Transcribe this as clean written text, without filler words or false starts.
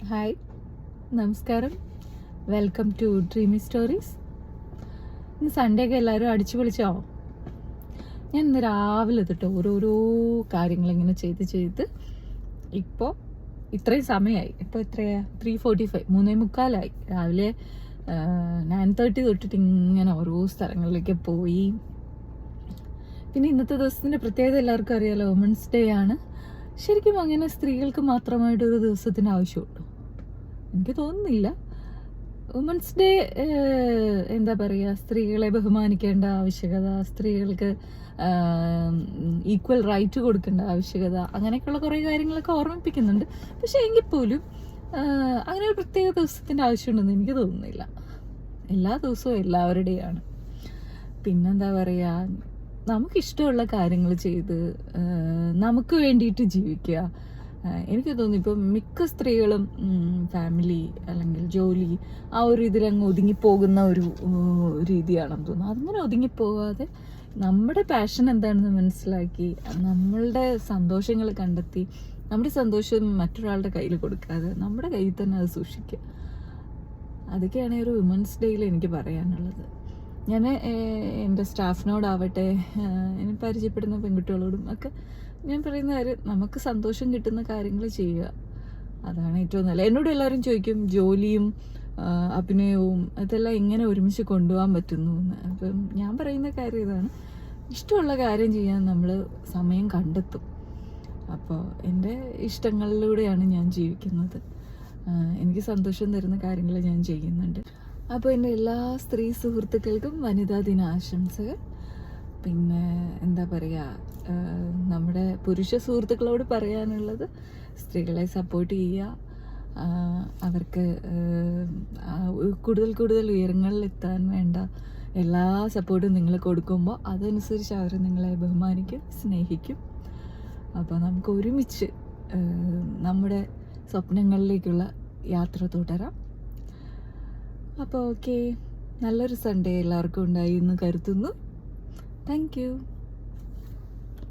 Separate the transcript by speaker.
Speaker 1: Hi, നമസ്കാരം. Welcome to dreamy stories. ഇന്ന് Sunday ഒക്കെ എല്ലാവരും അടിച്ചു പൊളിച്ചോ? ഞാൻ ഇന്ന് രാവിലെ തൊട്ട് ഓരോരോ കാര്യങ്ങളിങ്ങനെ ചെയ്ത് ഇപ്പോൾ ഇത്രയും സമയമായി. ഇപ്പോൾ എത്രയാ? 3:45, 3:45 രാവിലെ. 9:30 തൊട്ടിട്ട് ഇങ്ങനെ ഓരോ സ്ഥലങ്ങളിലേക്ക് പോയി. പിന്നെ ഇന്നത്തെ ദിവസത്തിൻ്റെ പ്രത്യേകത എല്ലാവർക്കും അറിയാലോ, വുമൻസ് ഡേ ആണ്. ശരിക്കും അങ്ങനെ സ്ത്രീകൾക്ക് മാത്രമായിട്ടൊരു ദിവസത്തിന് ആവശ്യമുണ്ടോ? എനിക്ക് തോന്നുന്നില്ല. വുമൻസ് ഡേ എന്താ പറയുക, സ്ത്രീകളെ ബഹുമാനിക്കേണ്ട ആവശ്യകത, സ്ത്രീകൾക്ക് ഈക്വൽ റൈറ്റ് കൊടുക്കേണ്ട ആവശ്യകത, അങ്ങനെയൊക്കെയുള്ള കുറേ കാര്യങ്ങളൊക്കെ ഓർമ്മിപ്പിക്കുന്നുണ്ട്. പക്ഷേ എങ്കിൽ പോലും അങ്ങനെ ഒരു പ്രത്യേക ദിവസത്തിൻ്റെ ആവശ്യമുണ്ടെന്ന് എനിക്ക് തോന്നുന്നില്ല. എല്ലാ ദിവസവും എല്ലാവരുടെയാണ്. പിന്നെന്താ പറയുക, നമുക്കിഷ്ടമുള്ള കാര്യങ്ങൾ ചെയ്ത് നമുക്ക് വേണ്ടിയിട്ട് ജീവിക്കുക. എനിക്ക് തോന്നുന്നു ഇപ്പം മിക്ക സ്ത്രീകളും ഫാമിലി അല്ലെങ്കിൽ ജോലി ആ ഒരു ഇതിലങ്ങ് ഒതുങ്ങിപ്പോകുന്ന ഒരു രീതിയാണെന്ന് തോന്നുന്നു. അതിങ്ങനെ ഒതുങ്ങിപ്പോകാതെ നമ്മുടെ പാഷൻ എന്താണെന്ന് മനസ്സിലാക്കി നമ്മളുടെ സന്തോഷങ്ങൾ കണ്ടെത്തി നമ്മുടെ സന്തോഷം മറ്റൊരാളുടെ കയ്യിൽ കൊടുക്കാതെ നമ്മുടെ കയ്യിൽ തന്നെ അത് സൂക്ഷിക്കുക. അതൊക്കെയാണ് ഒരു വുമൻസ് ഡേയിൽ എനിക്ക് പറയാനുള്ളത്. ഞാൻ എൻ്റെ സ്റ്റാഫിനോടാവട്ടെ, എന്നെ പരിചയപ്പെടുന്ന പെൺകുട്ടികളോടും ഒക്കെ ഞാൻ പറയുന്ന കാര്യം, നമുക്ക് സന്തോഷം കിട്ടുന്ന കാര്യങ്ങൾ ചെയ്യുക, അതാണ് ഏറ്റവും നല്ലത്. എന്നോട് എല്ലാവരും ചോദിക്കും ജോലിയും അഭിനയവും ഇതെല്ലാം എങ്ങനെ ഒരുമിച്ച് കൊണ്ടുപോകാൻ പറ്റുന്നു എന്ന്. അപ്പം ഞാൻ പറയുന്ന കാര്യം ഇതാണ്, ഇഷ്ടമുള്ള കാര്യം ചെയ്യാൻ നമ്മൾ സമയം കണ്ടെത്തും. അപ്പോൾ എൻ്റെ ഇഷ്ടങ്ങളിലൂടെയാണ് ഞാൻ ജീവിക്കുന്നത്. എനിക്ക് സന്തോഷം തരുന്ന കാര്യങ്ങൾ ഞാൻ ചെയ്യുന്നുണ്ട്. അപ്പോൾ എൻ്റെ എല്ലാ സ്ത്രീ സുഹൃത്തുക്കൾക്കും വനിതാ ദിനാശംസകൾ. പിന്നെ എന്താ പറയുക, നമ്മുടെ പുരുഷ സുഹൃത്തുക്കളോട് പറയാനുള്ളത്, സ്ത്രീകളെ സപ്പോർട്ട് ചെയ്യുക. അവർക്ക് കൂടുതൽ ഉയരങ്ങളിലെത്താൻ വേണ്ട എല്ലാ സപ്പോർട്ടും നിങ്ങൾ കൊടുക്കുമ്പോൾ അതനുസരിച്ച് അവർ നിങ്ങളെ ബഹുമാനിക്കും, സ്നേഹിക്കും. അപ്പോൾ നമുക്ക് ഒരുമിച്ച് നമ്മുടെ സ്വപ്നങ്ങളിലേക്കുള്ള യാത്ര തുടരാം. അപ്പോൾ ഓക്കെ, നല്ലൊരു സൺഡേ എല്ലാവർക്കും ഉണ്ടായി എന്ന് കരുതുന്നു. Thank you.